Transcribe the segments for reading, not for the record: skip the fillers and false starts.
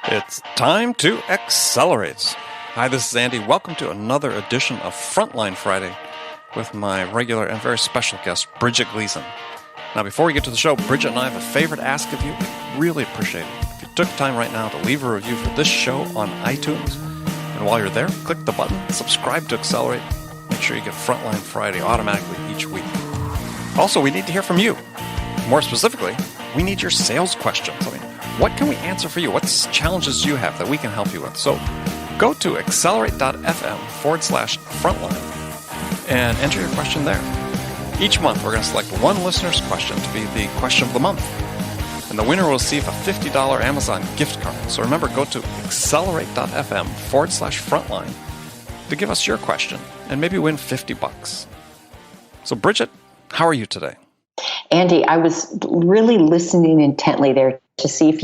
It's time to accelerate. Hi, this is Andy. Welcome to another edition of Frontline Friday with my regular and very special guest, Bridget Gleason. Now, before we get to the show, Bridget and I have a favor to ask of you. We'd really appreciate it if you took time right now to leave a review for this show on iTunes. And while you're there, click the button, subscribe to Accelerate. Make sure you get Frontline Friday automatically each week. Also, we need to hear from you. More specifically, we need your sales questions. What can we answer for you? What challenges do you have that we can help you with? So go to accelerate.fm/frontline and enter your question there. Each month, we're going to select one listener's question to be the question of the month. And the winner will receive a $50 Amazon gift card. So remember, go to accelerate.fm/frontline to give us your question and maybe win $50. So Bridget, how are you today? Andy, I was really listening intently there to see if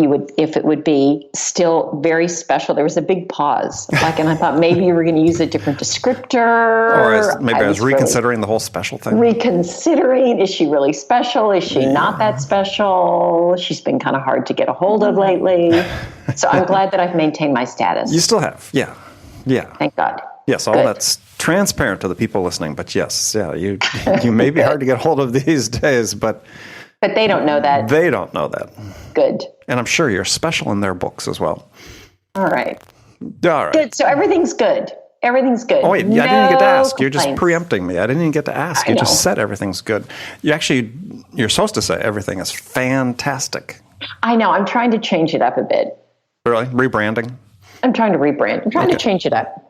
it would be still very special. There was a big pause, and I thought maybe you were going to use a different descriptor. Or maybe I was reconsidering the whole special thing. Reconsidering, is she really special? Is she not that special? She's been kind of hard to get a hold of lately. So I'm glad that I've maintained my status. You still have, yeah. Thank God. Yes, all that's transparent to the people listening, but yes, you may be hard to get hold of these days, but they don't know that. They don't know that. Good. And I'm sure you're special in their books as well. All right. Good. So everything's good. Everything's good. Oh, wait, I didn't even get to ask. You're just preempting me. I didn't even get to ask. You just said everything's good. You're supposed to say everything is fantastic. I know. I'm trying to change it up a bit. Really? Rebranding? I'm trying to rebrand. I'm trying to change it up.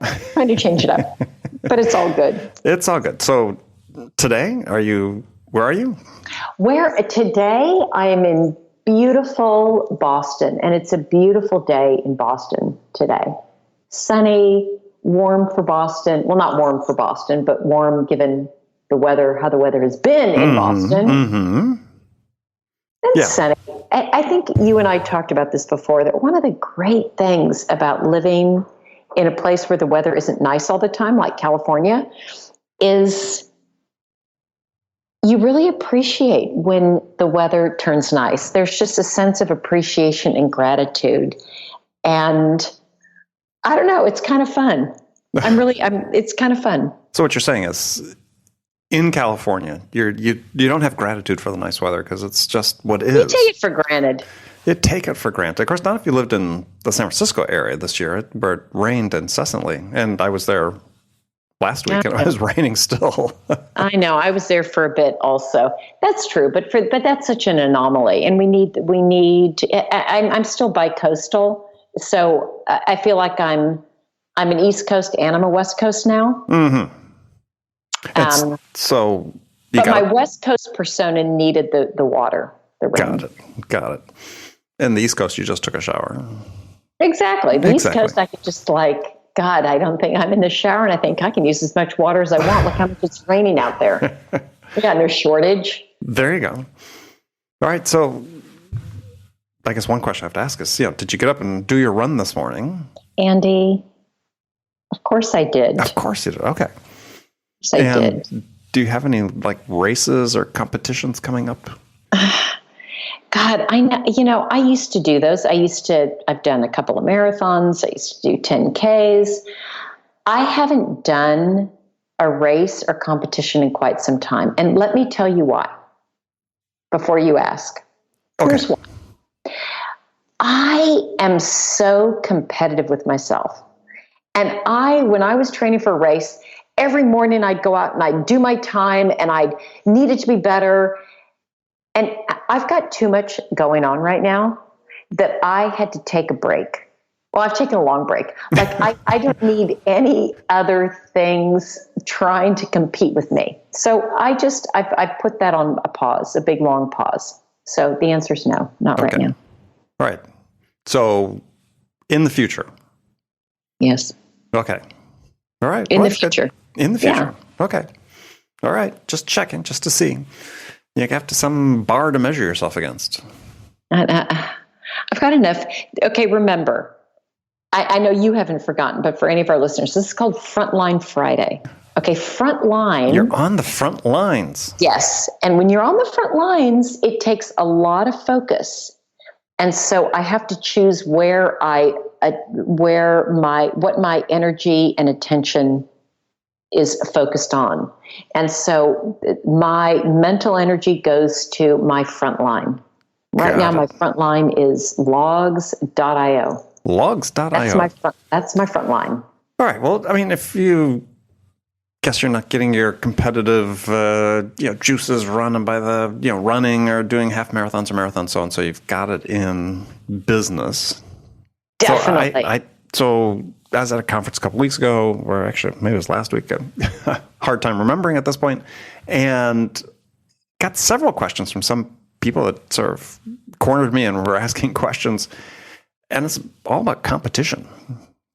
But it's all good. It's all good. So today, where are you? Today I am in beautiful Boston, and it's a beautiful day in Boston today. Sunny, warm for Boston. Well, not warm for Boston, but warm given the weather, how the weather has been in Boston. Mm-hmm. It's sunny. I think you and I talked about this before, that one of the great things about living in a place where the weather isn't nice all the time, like California, is you really appreciate when the weather turns nice. There's just a sense of appreciation and gratitude. And I don't know, it's kind of fun. It's kind of fun. So what you're saying is, in California, you don't have gratitude for the nice weather because it's just what is. You take it for granted. You take it for granted. Of course, not if you lived in the San Francisco area this year, where it rained incessantly. And I was there last week, and it was raining still. I know. I was there for a bit also. That's true, but that's such an anomaly, and we need. I'm still bi-coastal, so I feel like I'm an East Coast and I'm a West Coast now. Mm-hmm. My West Coast persona needed the water, the rain. Got it. And the East Coast, you just took a shower. Exactly. East Coast, I could just God, I don't think I'm in the shower, and I think I can use as much water as I want. Look how much it's raining out there. We got no shortage. There you go. All right. So I guess one question I have to ask is, did you get up and do your run this morning? Andy, of course I did. Of course you did. Okay. Yes, I did. Do you have any races or competitions coming up? God, I know. I used to do those. I've done a couple of marathons. I used to do 10Ks. I haven't done a race or competition in quite some time. And let me tell you why, before you ask. Okay. Here's why. I am so competitive with myself. And when I was training for a race, every morning I'd go out and I'd do my time, and I needed to be better. And I've got too much going on right now that I had to take a break. Well, I've taken a long break. I don't need any other things trying to compete with me. So I've put that on a pause, a big long pause. So the answer is no, not right now. All right. So in the future. Yes. Okay. All right. In the future. In the future. Yeah. Okay. All right. Just checking, just to see. You have to some bar to measure yourself against. I've got enough. Okay, remember, I know you haven't forgotten, but for any of our listeners, this is called Frontline Friday. Okay, front line. You're on the front lines. Yes. And when you're on the front lines, it takes a lot of focus. And so I have to choose what my energy and attention is focused on. And so my mental energy goes to my front line. Right now, my front line is logs.io. Logs.io. That's my front line. All right. Well, I mean, if you guess you're not getting your competitive, juices running by the, running or doing half marathons or marathons, so you've got it in business. Definitely. So I was at a conference a couple weeks ago, or actually maybe it was last week. Hard time remembering at this point, and got several questions from some people that sort of cornered me and were asking questions, and it's all about competition.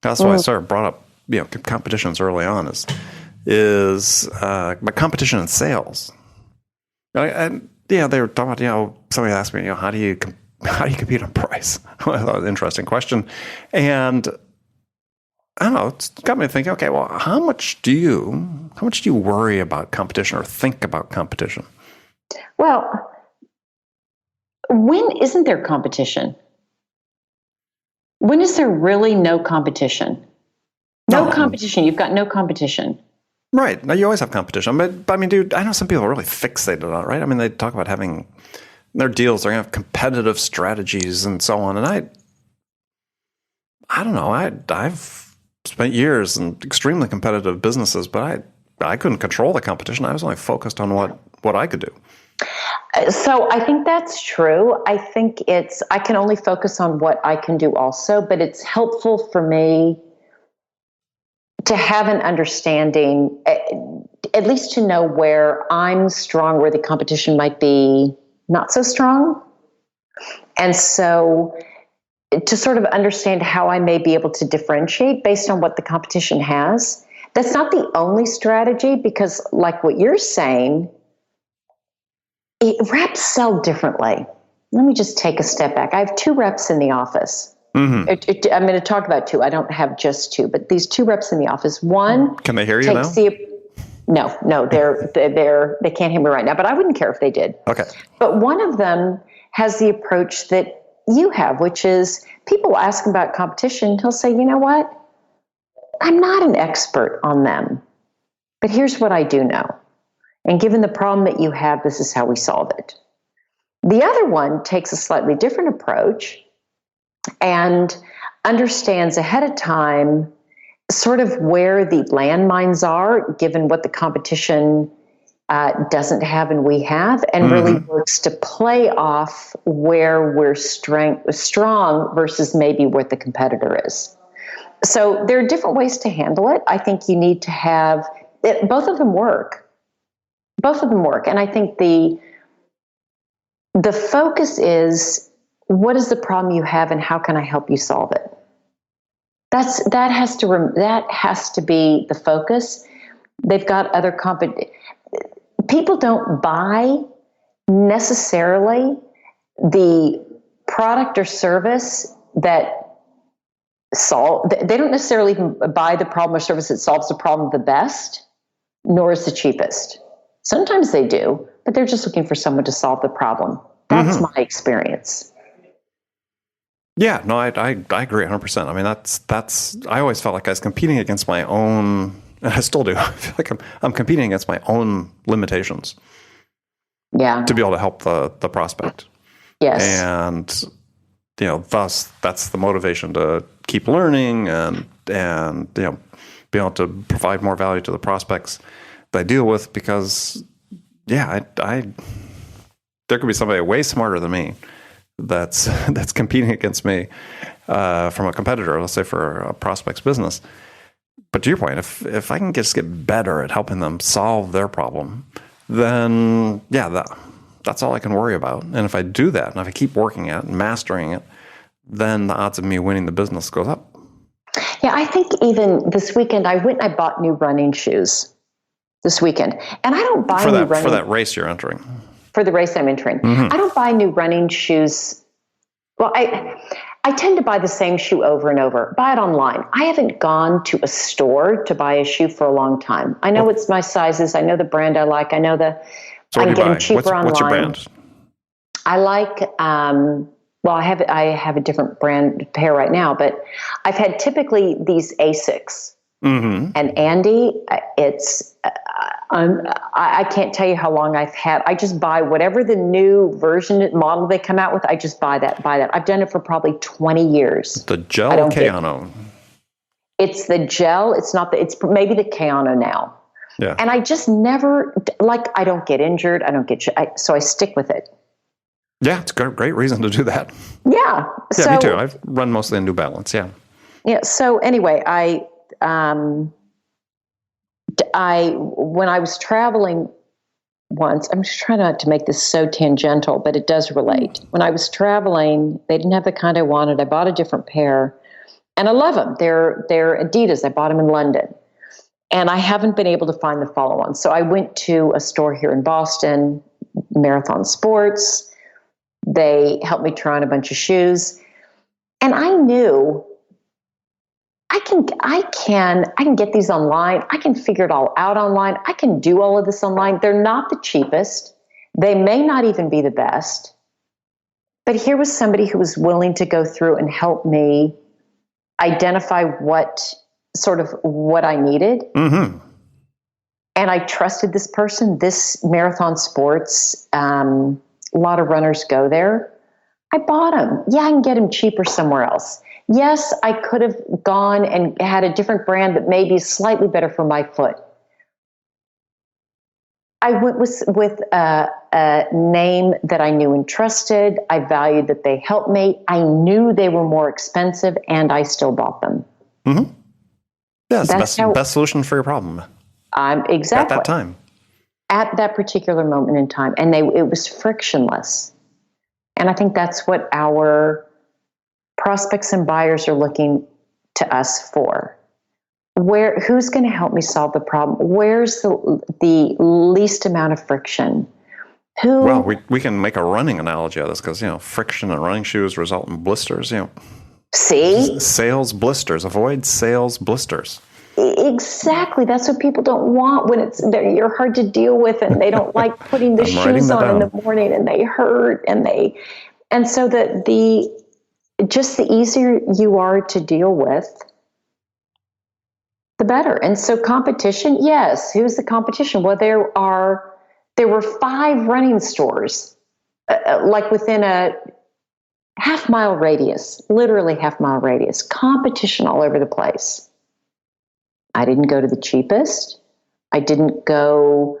That's why I sort of brought up competitions early on is about competition in sales. And they were talking about somebody asked me how do you compete on price? Well, I thought it was an interesting question, and I don't know, it's got me thinking, okay, well, how much do you worry about competition or think about competition? Well, when isn't there competition? When is there really no competition? No competition. You've got no competition. Right. Now, you always have competition. But I mean, dude, I know some people are really fixated on it, right? I mean, they talk about having their deals, they're going to have competitive strategies and so on. And I don't know. I've spent years in extremely competitive businesses, but I couldn't control the competition. I was only focused on what I could do. So I think that's true. I think I can only focus on what I can do also, but it's helpful for me to have an understanding, at least to know where I'm strong, where the competition might be not so strong. And so to sort of understand how I may be able to differentiate based on what the competition has. That's not the only strategy, because like what you're saying, reps sell differently. Let me just take a step back. I have 2 reps in the office. Mm-hmm. I'm going to talk about 2. I don't have just 2, but these 2 reps in the office. One, can they hear you now? No, they can't hear me right now, but I wouldn't care if they did. Okay. But one of them has the approach that you have, which is people ask about competition. He'll say, you know what? I'm not an expert on them, but here's what I do know. And given the problem that you have, this is how we solve it. The other one takes a slightly different approach and understands ahead of time sort of where the landmines are, given what the competition doesn't have and we have, and really works to play off where we're strong versus maybe what the competitor is. So there are different ways to handle it. I think you need to have it, both of them work. And I think the focus is, what is the problem you have and how can I help you solve it? That has to be the focus. They've got other people don't buy necessarily the product or service that they don't necessarily even buy the problem or service that solves the problem the best, nor is the cheapest. Sometimes they do, but they're just looking for someone to solve the problem. That's my experience. Yeah, no, I agree 100%. I mean, that's I always felt like I was competing against my own, and I still do. I feel like I'm competing against my own limitations. Yeah. To be able to help the prospect. Yes. And thus that's the motivation to keep learning and be able to provide more value to the prospects that I deal with, because there could be somebody way smarter than me that's competing against me from a competitor, let's say for a prospect's business. But to your point, if I can just get better at helping them solve their problem, then that's all I can worry about. And if I do that, and if I keep working at it and mastering it, then the odds of me winning the business goes up. Yeah, I think even this weekend I went and I bought new running shoes this weekend. And I don't buy new running... For that race you're entering. For the race I'm entering. I don't buy new running shoes. Well, I tend to buy the same shoe over and over. Buy it online. I haven't gone to a store to buy a shoe for a long time. I know it's my sizes. I know the brand I like. I know So I what do can you get buy? them cheaper online. What's your brand? I like, well, I have a different brand pair right now, but I've had typically these Asics. Mm-hmm. And Andy, I can't tell you how long I've had. I just buy whatever the new version model they come out with. I just buy that. I've done it for probably 20 years. The gel Kayano. It's the gel. It's not it's maybe the Kayano now. Yeah. And I just never, I don't get injured. I don't get, so I stick with it. Yeah, it's a great reason to do that. Yeah. Yeah, So, me too. I've run mostly in New Balance. Yeah. Yeah. So anyway, when I was traveling once, I'm just trying not to make this so tangential, but it does relate. When I was traveling, they didn't have the kind I wanted. I bought a different pair, and I love them. They're Adidas. I bought them in London, and I haven't been able to find the follow-on. So I went to a store here in Boston, Marathon Sports. They helped me try on a bunch of shoes, and I knew I can get these online. I can figure it all out online. I can do all of this online. They're not the cheapest. They may not even be the best. But here was somebody who was willing to go through and help me identify what I needed. Mm-hmm. And I trusted this person, this Marathon Sports. A lot of runners go there. I bought them. Yeah, I can get them cheaper somewhere else. Yes, I could have gone and had a different brand that may be slightly better for my foot. I went with a name that I knew and trusted. I valued that they helped me. I knew they were more expensive, and I still bought them. Mm-hmm. Yeah, it's the best solution for your problem. Exactly. At that time. At that particular moment in time. And it was frictionless. And I think that's what our prospects and buyers are looking to us for. Who's going to help me solve the problem? Where's the least amount of friction? Well, we can make a running analogy of this because, friction in running shoes result in blisters, See? Sales blisters. Avoid sales blisters. Exactly. That's what people don't want when you're hard to deal with and they don't like putting the shoes on in the morning and they hurt and so that just the easier you are to deal with, the better. And so competition, yes. Who's the competition? Well, there were 5 running stores, like within a half-mile radius, literally half-mile radius, competition all over the place. I didn't go to the cheapest. I didn't go.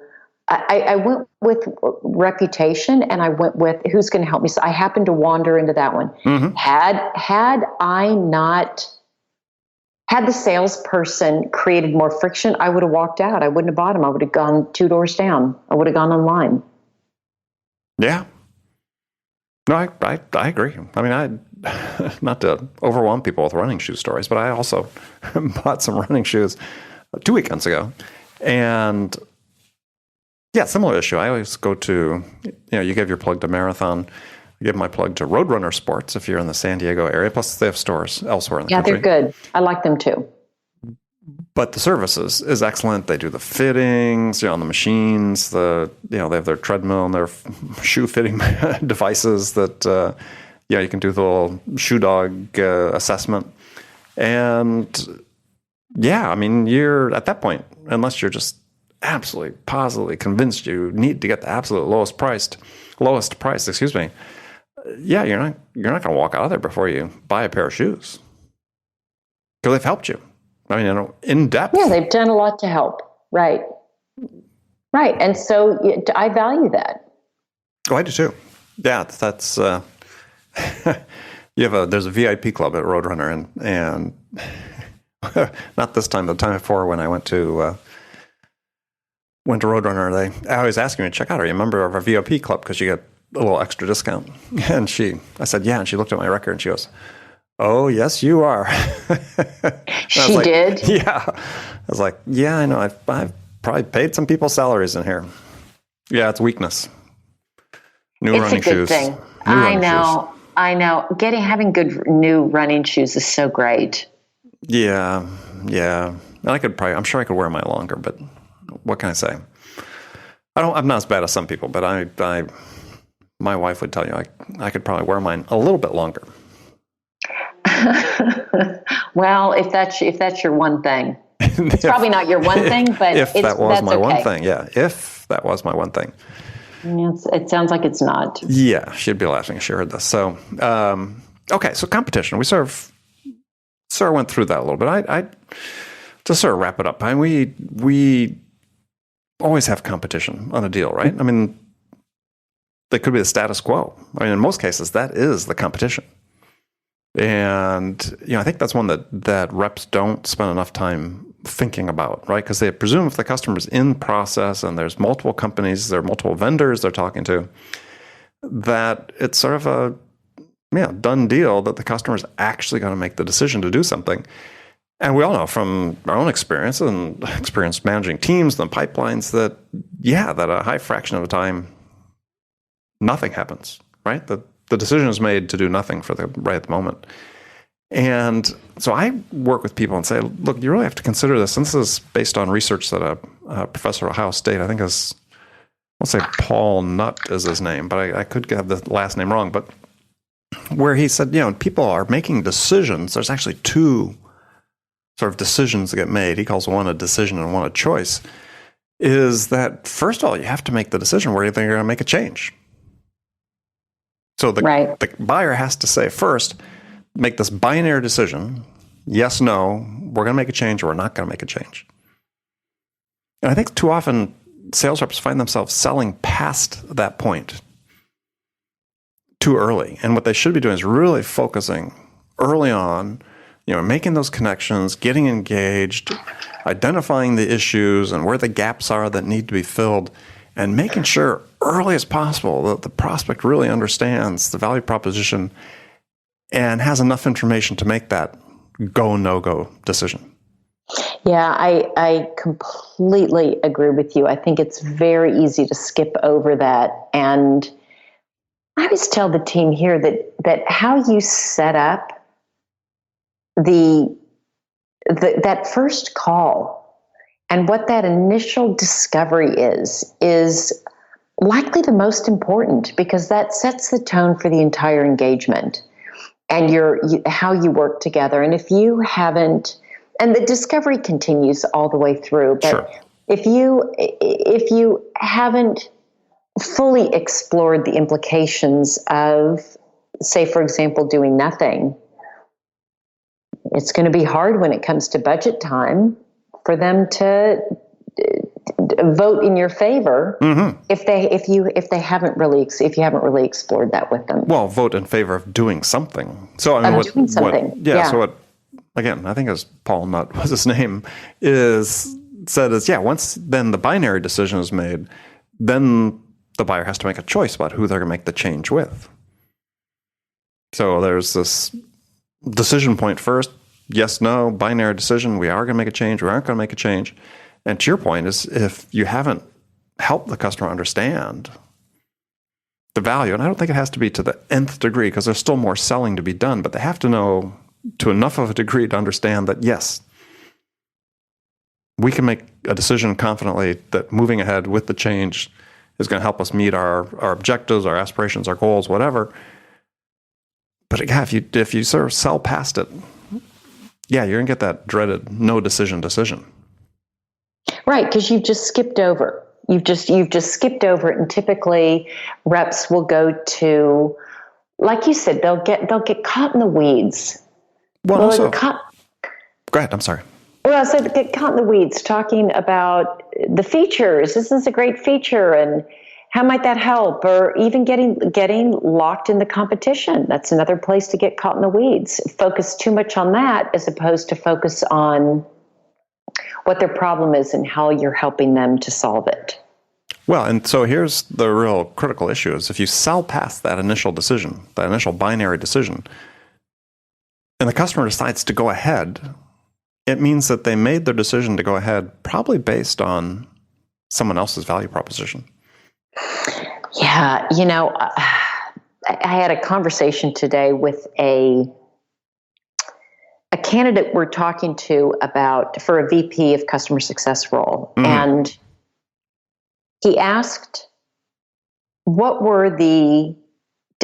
I went with reputation, and I went with who's going to help me. So I happened to wander into that one. Mm-hmm. Had I not had the salesperson created more friction, I would have walked out. I wouldn't have bought them. I would have gone 2 doors down. I would have gone online. Yeah. No, I agree. I mean, not to overwhelm people with running shoe stories, but I also bought some running shoes 2 weekends ago. And yeah, similar issue. I always go to, you give your plug to Marathon. I give my plug to Roadrunner Sports if you're in the San Diego area. Plus, they have stores elsewhere in the country. Yeah, they're good. I like them too. But the service is excellent. They do the fittings, on the machines. They have their treadmill and their shoe fitting devices that, you can do the little shoe dog assessment. And yeah, I mean, you're at that point, unless you're just absolutely positively convinced you need to get the absolute lowest price, yeah, you're not going to walk out of there before you buy a pair of shoes because they've helped you. I mean, in depth. Yeah, they've done a lot to help. Right. And so I value that. Oh, I do too. Yeah, that's there's a VIP club at Roadrunner, and not this time, but the time before when I went to Roadrunner, they always ask me to check out. Are you a member of our VIP club because you get a little extra discount? And I said, yeah, and she looked at my record and she goes, "Oh, yes, you are." She did? Yeah. I was like, yeah, I know. I've probably paid some people's salaries in here. Yeah, it's weakness. New it's running a good shoes. thing. New I know. shoes. I know. Having good new running shoes is so great. Yeah. And I'm sure I could wear mine longer, but what can I say? I'm not as bad as some people, but my wife would tell you I could probably wear mine a little bit longer. Well, if that's your one thing, it's probably not your one thing, but if that was my okay. one thing, yeah. If that was my one thing, it sounds like it's not. Yeah, she'd be laughing if she heard this. So, okay, so competition. We sort of went through that a little bit. I to sort of wrap it up. I mean, we always have competition on a deal, right? I mean, that could be the status quo. I mean, in most cases, that is the competition. And, I think that's one that reps don't spend enough time thinking about, right? Because they presume if the customer's in process and there's multiple companies, there are multiple vendors they're talking to, that it's sort of a done deal that the customer is actually going to make the decision to do something. And we all know from our own experience and experience managing teams and pipelines that a high fraction of the time, nothing happens, right? The decision is made to do nothing right at the moment. And so I work with people and say, look, you really have to consider this. And this is based on research that a professor at Ohio State, I think is, I'll say Paul Nutt is his name, but I could have the last name wrong. But where he said, people are making decisions. There's actually two sort of decisions that get made. He calls one a decision and one a choice. Is that, first of all, you have to make the decision where you think you're going to make a change. So the buyer has to say first, make this binary decision, yes, no, we're going to make a change or we're not going to make a change. And I think too often sales reps find themselves selling past that point too early. And what they should be doing is really focusing early on, making those connections, getting engaged, identifying the issues and where the gaps are that need to be filled, and making sure early as possible that the prospect really understands the value proposition and has enough information to make that go, no-go decision. Yeah, I completely agree with you. I think it's very easy to skip over that. And I always tell the team here that how you set up that first call and what that initial discovery is likely the most important, because that sets the tone for the entire engagement and how you work together. And if you haven't, and the discovery continues all the way through, but sure. if you haven't fully explored the implications of, say, for example, doing nothing, it's going to be hard when it comes to budget time for them to vote in your favor if you haven't really explored that with them. Well, vote in favor of doing something. So I mean, doing something. So what? Again, I think as Paul Nutt was his name, once then the binary decision is made, then the buyer has to make a choice about who they're going to make the change with. So there's this decision point first, yes, no, binary decision, we are going to make a change, we aren't going to make a change. And to your point is, if you haven't helped the customer understand the value, and I don't think it has to be to the nth degree because there's still more selling to be done, but they have to know to enough of a degree to understand that, yes, we can make a decision confidently that moving ahead with the change is going to help us meet our objectives, our aspirations, our goals, whatever. But again, if you sort of sell past it, you're going to get that dreaded no decision. Right, because you've just skipped over. You've just skipped over it, and typically reps will go to, like you said, they'll get caught in the weeds. Well, also, go ahead. I'm sorry. Well, so get caught in the weeds talking about the features. This is a great feature, and how might that help? Or even getting locked in the competition. That's another place to get caught in the weeds. Focus too much on that as opposed to focus on what their problem is and how you're helping them to solve it. Well, and so here's the real critical issue is if you sell past that initial decision, that initial binary decision, and the customer decides to go ahead, it means that they made their decision to go ahead probably based on someone else's value proposition. Yeah, I had a conversation today with a candidate we're talking to about for a VP of customer success role. Mm-hmm. And he asked, what were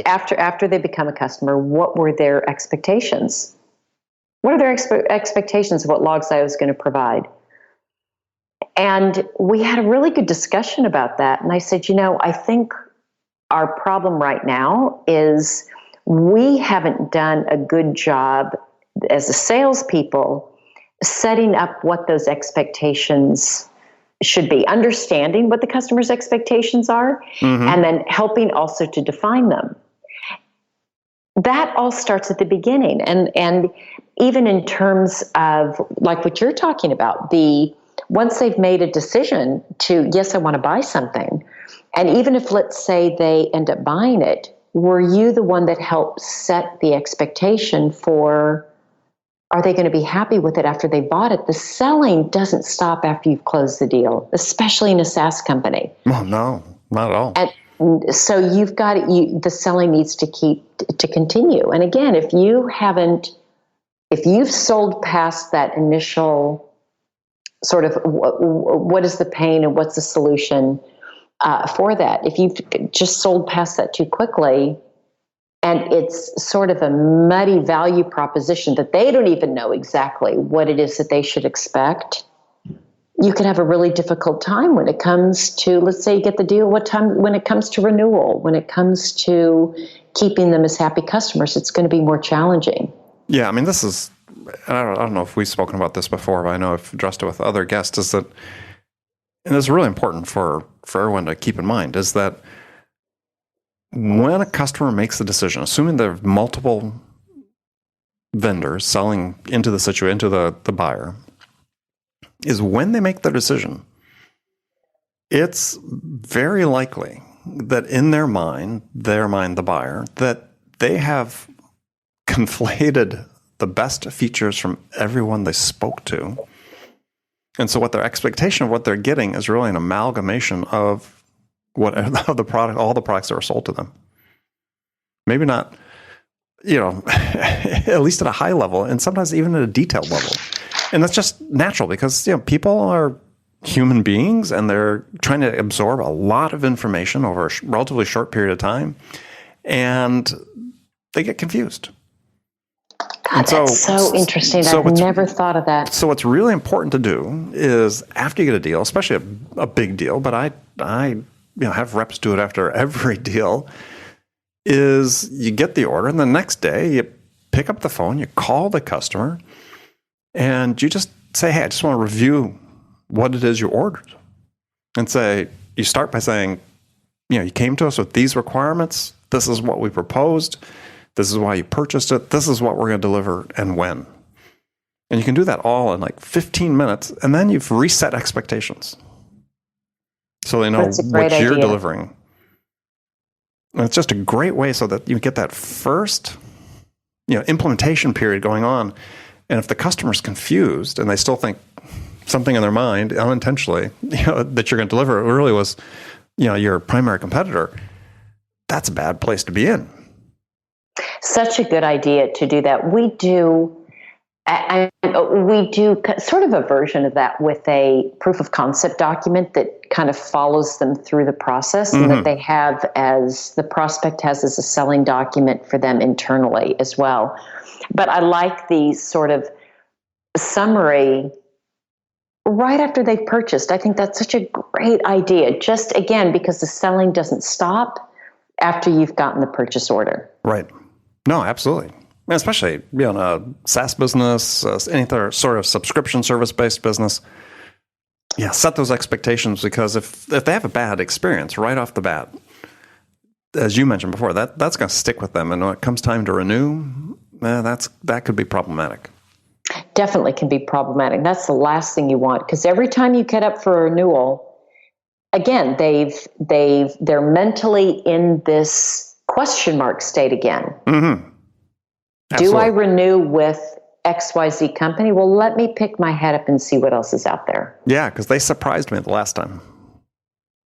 after they become a customer, what were their expectations? What are their expectations of what Logsci was going to provide? And we had a really good discussion about that. And I said, I think our problem right now is we haven't done a good job as a salespeople setting up what those expectations should be, understanding what the customer's expectations are, mm-hmm. and then helping also to define them. That all starts at the beginning. And even in terms of like what you're talking about, once they've made a decision to, yes, I want to buy something, and even if, let's say, they end up buying it, were you the one that helped set the expectation for, are they going to be happy with it after they bought it? The selling doesn't stop after you've closed the deal, especially in a SaaS company. Well, no, not at all. And so you've got the selling needs to continue. And again, if you've sold past that initial sort of what is the pain and what's the solution for that, if you've just sold past that too quickly, and it's sort of a muddy value proposition that they don't even know exactly what it is that they should expect, you can have a really difficult time when it comes to, let's say you get the deal, when it comes to renewal, when it comes to keeping them as happy customers, it's going to be more challenging. Yeah, I mean, this is, I don't know if we've spoken about this before, but I know I've addressed it with other guests, is that, and it's really important for everyone to keep in mind, is that when a customer makes a decision, assuming there are multiple vendors selling into the buyer, is when they make their decision, it's very likely that in their mind, the buyer, that they have conflated the best features from everyone they spoke to. And so what their expectation of what they're getting is really an amalgamation of all the products that are sold to them. Maybe not, at least at a high level, and sometimes even at a detailed level. And that's just natural because, people are human beings and they're trying to absorb a lot of information over a relatively short period of time, and they get confused. God, that's so interesting. I've never thought of that. So what's really important to do is after you get a deal, especially a big deal, but I have reps do it after every deal, is you get the order and the next day you pick up the phone, you call the customer, and you just say, hey, I just want to review what it is you ordered. And you start by saying, you came to us with these requirements. This is what we proposed. This is why you purchased it. This is what we're going to deliver and when. And you can do that all in like 15 minutes. And then you've reset expectations. So they know what you're delivering. And it's just a great way so that you get that first, implementation period going on. And if the customer's confused and they still think something in their mind unintentionally, that you're going to deliver, it really was, your primary competitor, that's a bad place to be in. Such a good idea to do that. We do sort of a version of that with a proof of concept document that kind of follows them through the process, mm-hmm. and that they have the prospect has as a selling document for them internally as well. But I like the sort of summary right after they've purchased. I think that's such a great idea, just again, because the selling doesn't stop after you've gotten the purchase order. Right. No, absolutely. Especially in a SaaS business, any other sort of subscription service-based business. Yeah, set those expectations, because if they have a bad experience right off the bat, as you mentioned before, that's going to stick with them. And when it comes time to renew, that could be problematic. Definitely can be problematic. That's the last thing you want, because every time you get up for a renewal, again, they're mentally in this question mark state again. Mm-hmm. Do I renew with XYZ company? Well, let me pick my head up and see what else is out there. Yeah, because they surprised me the last time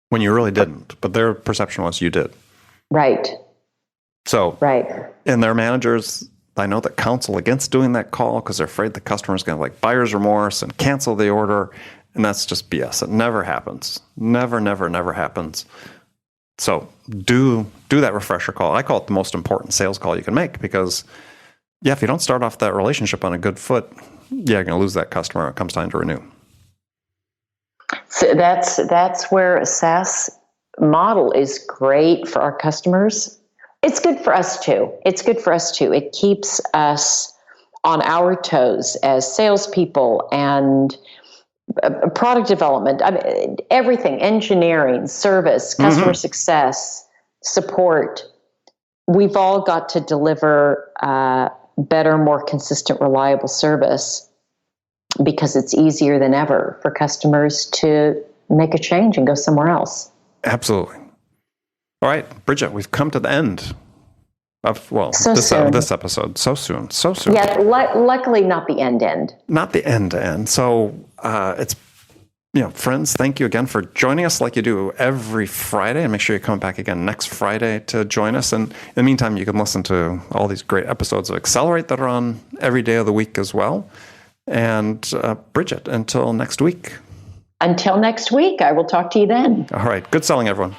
when you really didn't, but their perception was you did. Right. So, right. And their managers, I know, that counsel against doing that call because they're afraid the customer's going to like buyer's remorse and cancel the order. And that's just BS. It never happens. Never, never, never happens. So do that refresher call. I call it the most important sales call you can make because, yeah, if you don't start off that relationship on a good foot, yeah, you're going to lose that customer when it comes time to renew. So that's where a SaaS model is great for our customers. It's good for us too. It keeps us on our toes as salespeople and product development. I mean, everything, engineering, service, customer success, support. We've all got to deliver better, more consistent, reliable service because it's easier than ever for customers to make a change and go somewhere else. Absolutely. All right, Bridget, we've come to the end of, this episode. So soon. Yeah, luckily not the end. Not the end. So it's, friends, thank you again for joining us like you do every Friday. And make sure you come back again next Friday to join us. And in the meantime, you can listen to all these great episodes of Accelerate that are on every day of the week as well. And Bridget, until next week. Until next week, I will talk to you then. All right. Good selling, everyone.